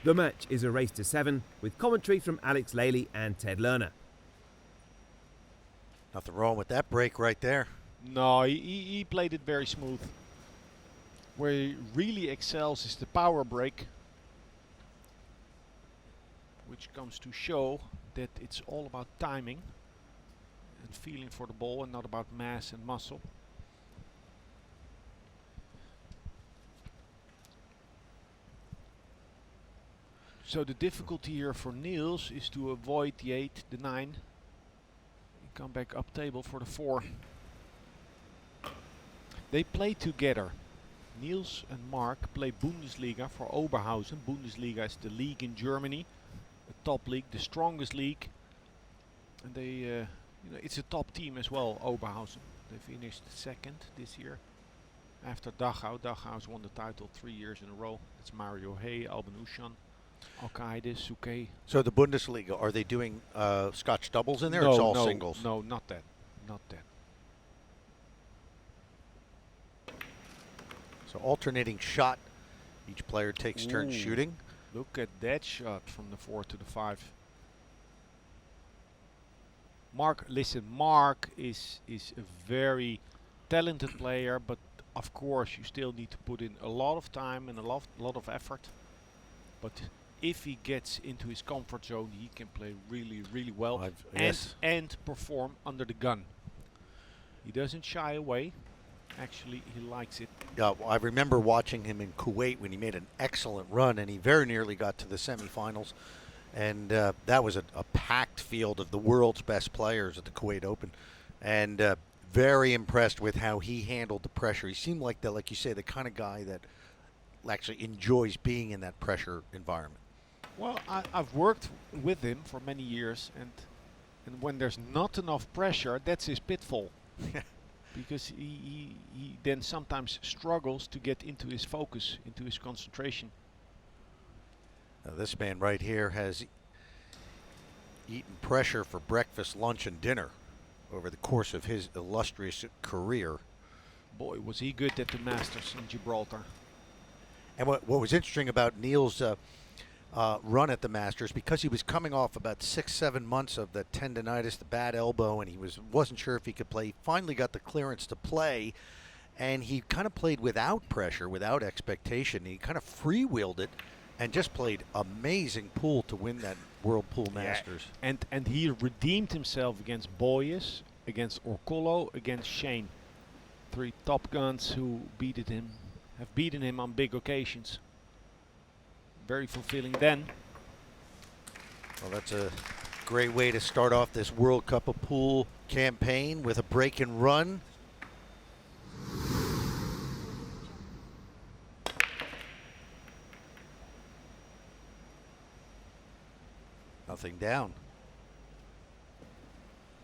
The match is a race to 7 with commentary from Alex Lely and Ted Lerner. Nothing wrong with that break right there. No, he played it very smooth. Where he really excels is the power break, which comes to show that it's all about timing and feeling for the ball and not about mass and muscle. So the difficulty here for Niels is to avoid the 8, the 9, and come back up table for the 4. They play together. Niels and Marc play Bundesliga for Oberhausen. Bundesliga is the league in Germany, the top league, the strongest league, and they, it's a top team as well. Oberhausen. They finished second this year after Dachau. Dachau's won the title 3 years in a row. It's Mario Hay, Alban Ushan, Al-Qaeda, Souquet. So the Bundesliga, are they doing Scotch doubles in there? No, It's all no, singles. No, not that. Not that. So alternating shot. Each player takes turns shooting. Look at that shot from the 4 to the 5. Marc, listen, Marc is a very talented player, but of course you still need to put in a lot of time and a lot of effort. But if he gets into his comfort zone, he can play really, really well and perform under the gun. He doesn't shy away. Actually, he likes it. Yeah, well, I remember watching him in Kuwait when he made an excellent run, and he very nearly got to the semifinals. And that was a packed field of the world's best players at the Kuwait Open. And very impressed with how he handled the pressure. He seemed like like you say, the kind of guy that actually enjoys being in that pressure environment. Well, I've worked with him for many years, and when there's not enough pressure, that's his pitfall. Because he then sometimes struggles to get into his focus, into his concentration. Now this man right here has eaten pressure for breakfast, lunch, and dinner over the course of his illustrious career. Boy, was he good at the Masters in Gibraltar. And what was interesting about Niels' run at the Masters, because he was coming off about 6-7 months of the tendonitis, the bad elbow, and he wasn't sure if he could play. He finally got the clearance to play, and he kind of played without pressure, without expectation. He kind of freewheeled it and just played amazing pool to win that World Pool Masters. Yeah. And he redeemed himself against Boyes, against Orcolo, against Shane. 3 top guns who have beaten him on big occasions. Very fulfilling then. Well, that's a great way to start off this World Cup of Pool campaign with a break and run. Nothing down.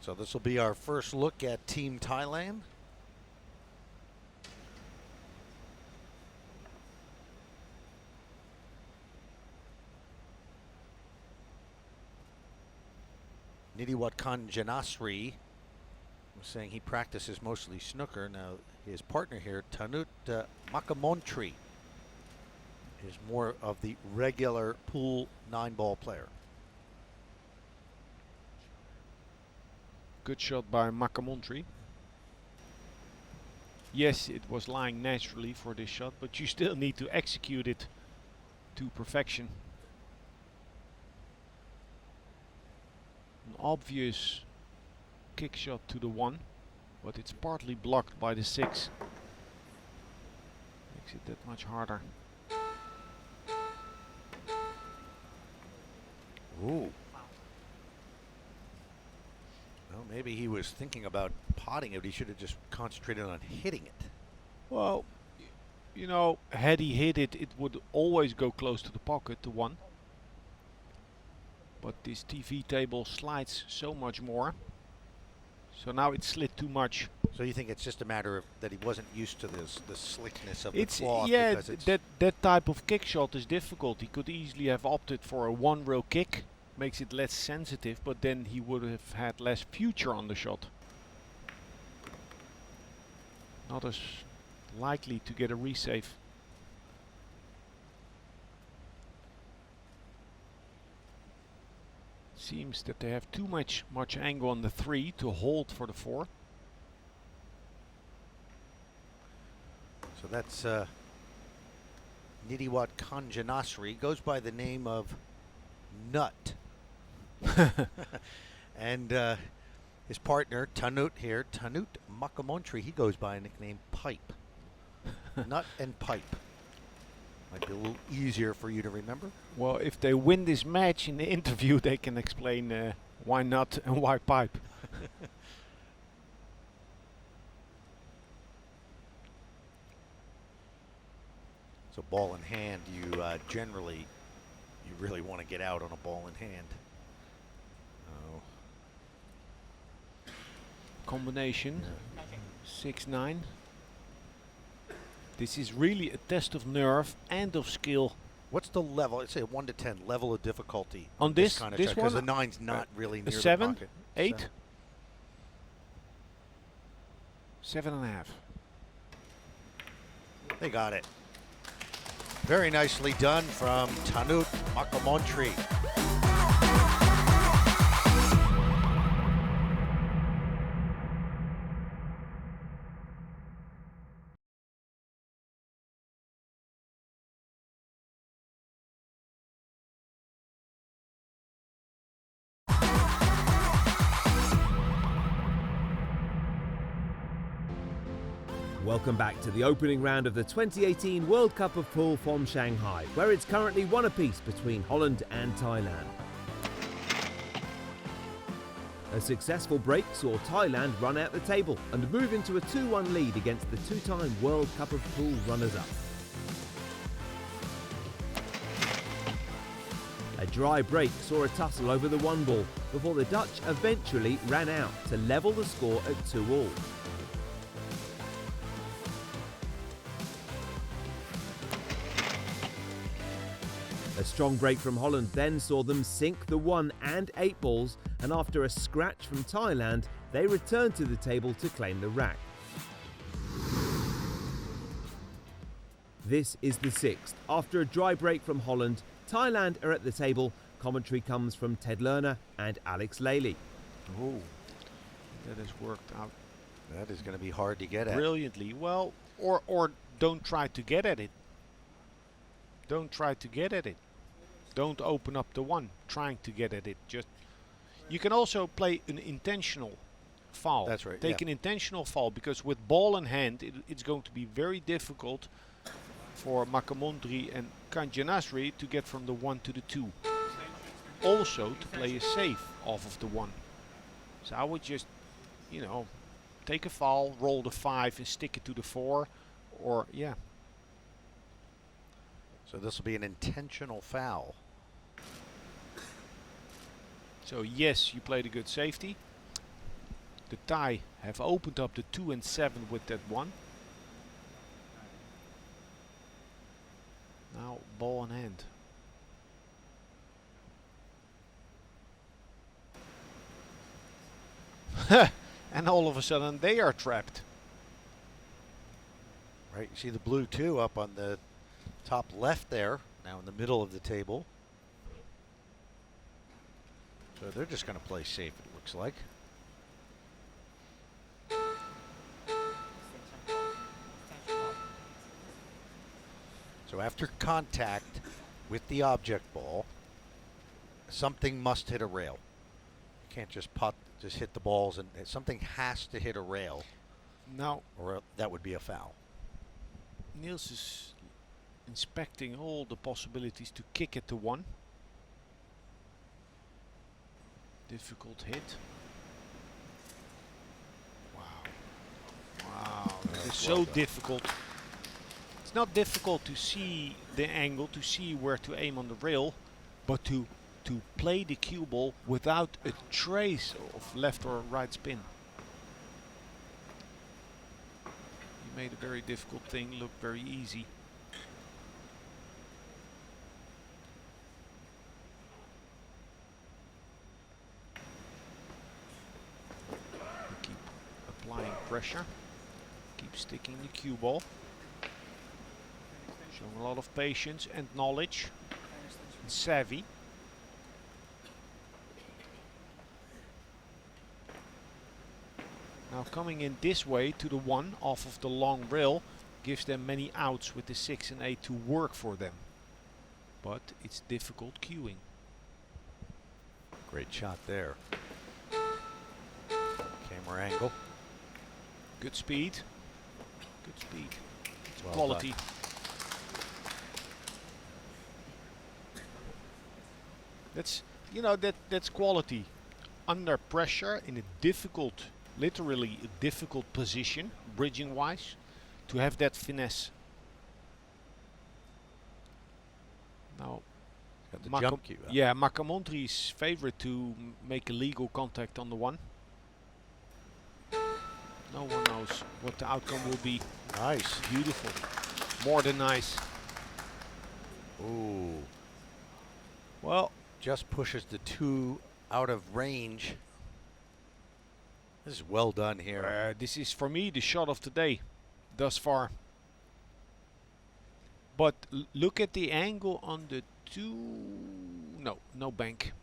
So this will be our first look at Team Thailand. Nitiwat Kanjanasri was saying he practices mostly snooker. Now his partner here, Tanut Makkamontree, is more of the regular pool 9-ball player. Good shot by Makkamontree. Yes, it was lying naturally for this shot, but you still need to execute it to perfection. An obvious kick shot to the 1, but it's partly blocked by the 6. Makes it that much harder. Ooh. Well, maybe he was thinking about potting it. He should have just concentrated on hitting it. Well, you know, had he hit it, it would always go close to the pocket, the 1. But this TV table slides so much more. So now it slid too much. So you think it's just a matter of that he wasn't used to the slickness of the cloth? Yeah, that type of kick shot is difficult. He could easily have opted for a 1-rail kick, makes it less sensitive, but then he would have had less future on the shot. Not as likely to get a resave. Seems that they have too much angle on the 3 to hold for the 4. So that's Nitiwat Kanjanasri. Goes by the name of Nut. And his partner, Tanut here, Tanut Makkamontree, he goes by a nickname Pipe. Nut and Pipe. Might be a little easier for you to remember. Well, if they win this match in the interview, they can explain why Nut and why Pipe. So ball in hand, you generally, you really want to get out on a ball in hand. Oh. Combination 6-9. This is really a test of nerve and of skill. What's the level? I'd say 1 to 10 level of difficulty On this kind of this check, one? because the 9's not really near A the 7? pocket. 8? 7.5. They got it. Very nicely done from Tanut Makkamontree. Welcome back to the opening round of the 2018 World Cup of Pool from Shanghai, where it's currently 1 apiece between Holland and Thailand. A successful break saw Thailand run out the table and move into a 2-1 lead against the 2-time World Cup of Pool runners-up. A dry break saw a tussle over the 1 ball before the Dutch eventually ran out to level the score at 2-all. A strong break from Holland then saw them sink the 1 and 8 balls, and after a scratch from Thailand, they returned to the table to claim the rack. This is the 6th. After a dry break from Holland, Thailand are at the table. Commentary comes from Ted Lerner and Alex Lely. Oh, that has worked out That is going to be hard to get at. brilliantly. Well, or don't try to get at it. Don't try to get at it. Don't open up the 1 trying to get at it. Just you can also play an intentional foul. That's right, Take yeah. an intentional foul, because with ball in hand it's going to be very difficult for Makkamontree and Kanjanasri to get from the 1 to the 2. Also to play a safe off of the 1. So I would just, you know, take a foul, roll the 5 and stick it to the 4, or yeah. So this will be an intentional foul. So yes, you played a good safety. The Thai have opened up the 2 and 7 with that 1. Now ball in hand. And all of a sudden they are trapped. Right, you see the blue 2 up on the top left there, now in the middle of the table. So they're just going to play safe, it looks like. So after contact with the object ball, something must hit a rail. You can't just hit the balls, and something has to hit a rail, Now or that would be a foul. Niels is inspecting all the possibilities to kick at the 1. Difficult hit. Wow. Wow, that is so difficult. It's not difficult to see the angle, to see where to aim on the rail, but to play the cue ball without a trace of left or right spin. He made a very difficult thing look very easy. Keep applying pressure, keep sticking the cue ball, showing a lot of patience and knowledge and savvy. Now coming in this way to the 1 off of the long rail gives them many outs with the 6 and 8 to work for them. But it's difficult queuing. Great shot there. Camera angle. Good speed. Good speed. It's Well quality. done. That's, you know, that's quality. Under pressure in a difficult, literally a difficult position, bridging wise, to have that finesse. Now, Got the jump cue. yeah, Makkamontree's favorite to make a legal contact on the 1. No one knows what the outcome will be. Nice. Beautiful. More than nice. Ooh. Well, Just pushes the 2 out of range. This is well done here. this is for me the shot of the day thus far. But look at the angle on the 2. No bank.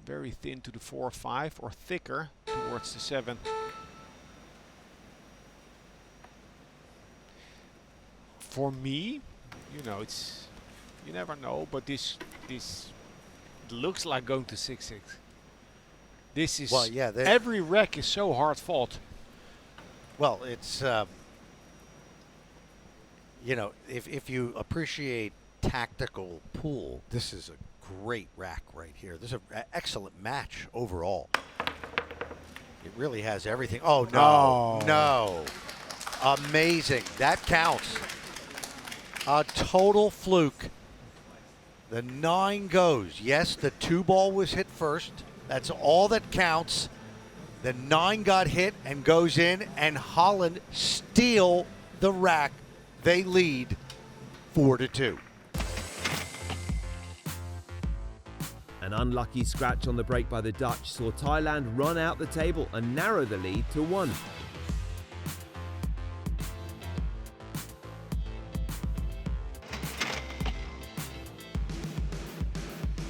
Very thin to the 4-5 or thicker towards the 7. For me, you know, it's, you never know, but this looks like going to 6-6. This is, Well, yeah, every wreck is so hard fought. well, it's you know, if you appreciate tactical pool, this is a great rack right here. This is an excellent match overall. It really has everything. Oh no, no, amazing! That counts. A total fluke. The 9 goes. Yes, the 2 ball was hit first. That's all that counts. The 9 got hit and goes in, and Holland steal the rack. They lead 4-2. An unlucky scratch on the break by the Dutch saw Thailand run out the table and narrow the lead to 1.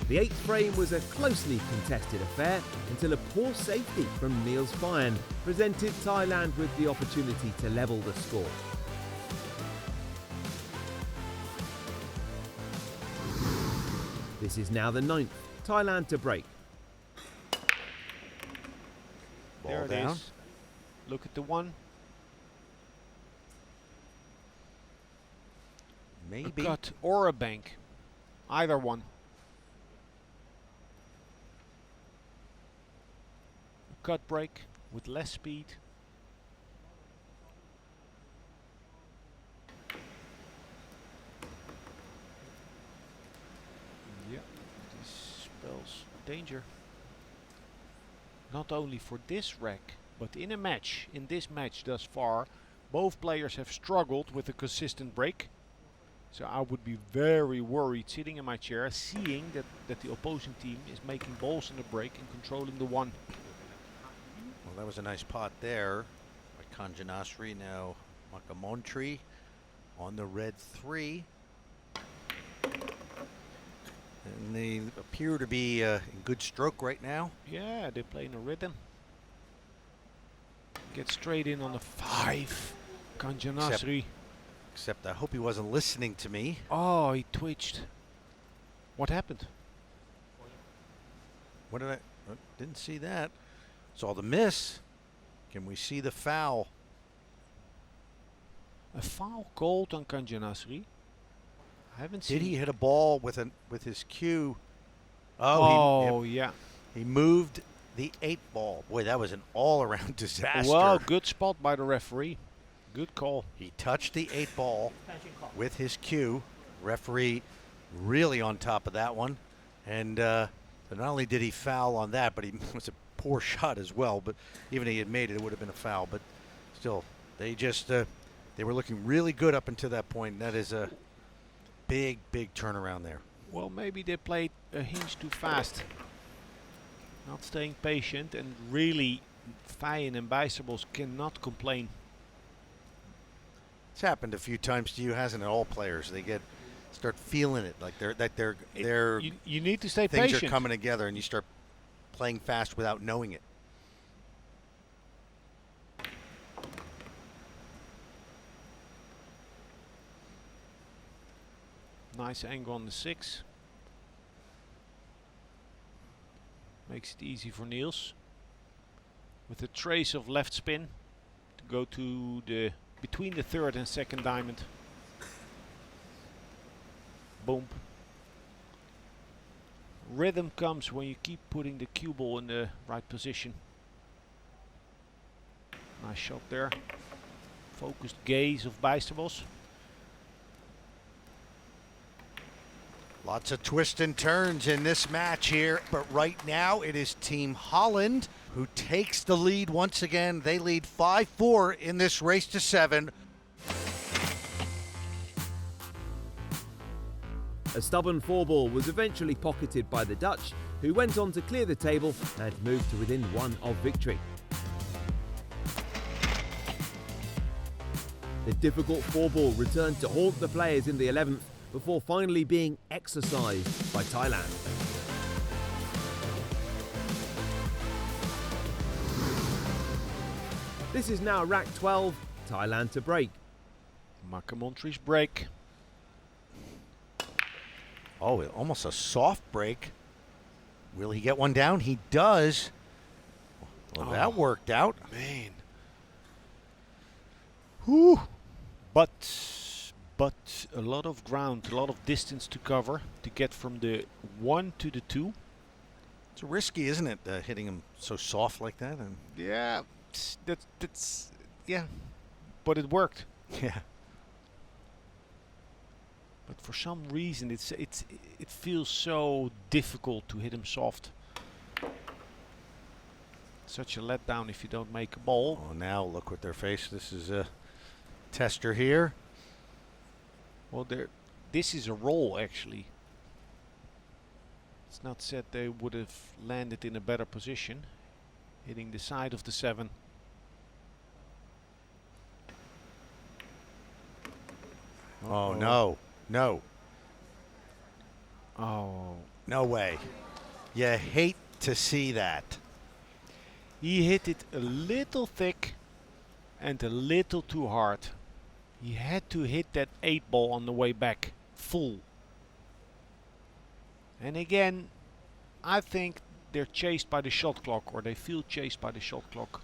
The 8th frame was a closely contested affair until a poor safety from Niels Feijen presented Thailand with the opportunity to level the score. This is now the 9th. Thailand to break. Ball There it down. is. Look at the 1. Maybe. A cut or a bank. Either one. A cut break with less speed. Yeah, this spells danger. Not only for this rack, but in a match, in this match thus far, both players have struggled with a consistent break. So I would be very worried sitting in my chair, seeing that the opposing team is making balls in the break and controlling the 1. Well, that was a nice pot there by Kanjanasri. Now Makkamontree on the red 3. And they appear to be in good stroke right now. Yeah, they're playing a rhythm. Get straight in on the 5. Kanjanasri. Except I hope he wasn't listening to me. Oh, he twitched. What happened? What did I? Didn't see that. Saw the miss. Can we see the foul? A foul called on Kanjanasri. I haven't seen. Did he hit a ball with his cue? Oh, he, yeah. he moved the 8 ball. Boy, that was an all-around disaster. Well, good spot by the referee. Good call. He touched the 8 ball with his cue. Referee really on top of that one. And not only did he foul on that, but he was a poor shot as well. But even if he had made it, it would have been a foul. But still, they just they were looking really good up until that point. That is a big, big turnaround there. Well, maybe they played a hinge too fast. Not staying patient, and really Feijen and Bijsterbosch cannot complain. It's happened a few times to you, hasn't it? All players, they get start feeling it, like You need to stay things patient. are coming together, and you start playing fast without knowing it. Nice angle on the 6. Makes it easy for Niels. With a trace of left spin to go to the between the 3rd and 2nd diamond. Boom. Rhythm comes when you keep putting the cue ball in the right position. Nice shot there. Focused gaze of Bijsterbosch. Lots of twists and turns in this match here, but right now it is Team Holland who takes the lead once again. They lead 5-4 in this race to 7. A stubborn 4-ball was eventually pocketed by the Dutch, who went on to clear the table and move to within 1 of victory. The difficult 4-ball returned to haunt the players in the 11th before finally being exercised by Thailand. This is now rack 12, Thailand to break. Makkamontree's break. Oh, almost a soft break. Will he get one down? He does. Well, that worked out. Man. Whew. But a lot of ground, a lot of distance to cover to get from the 1 to the 2. It's risky, isn't it, hitting him so soft like that? And Yeah, that's yeah, but it worked. yeah. But for some reason, it feels so difficult to hit him soft. Such a letdown if you don't make a ball. Oh, now look what their face. This is a tester here. Well, this is a roll actually. It's not said they would have landed in a better position, hitting the side of the 7. Oh, no. No. Oh. No way. You hate to see that. He hit it a little thick and a little too hard. He had to hit that 8-ball on the way back full. And again, I think they're chased by the shot clock, or they feel chased by the shot clock.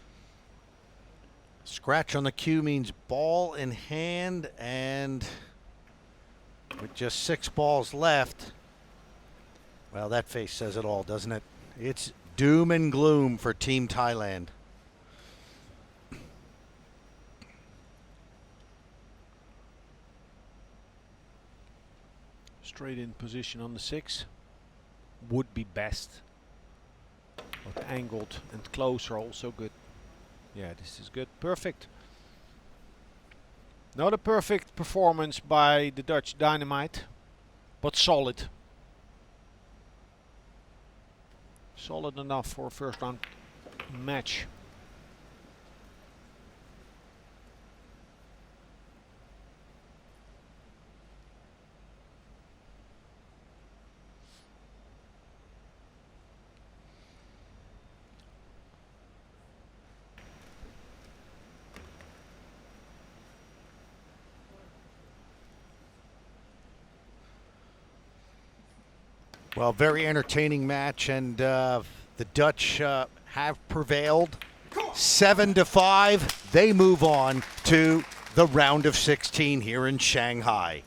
Scratch on the cue means ball in hand, and with just 6 balls left, well, that face says it all, doesn't it? It's doom and gloom for Team Thailand. Straight in position on the 6 would be best, but angled and close are also good. Yeah, this is good. Perfect. Not a perfect performance by the Dutch Dynamite, but solid. Solid enough for a first round match. Well, very entertaining match, and the Dutch have prevailed 7-5. They move on to the round of 16 here in Shanghai.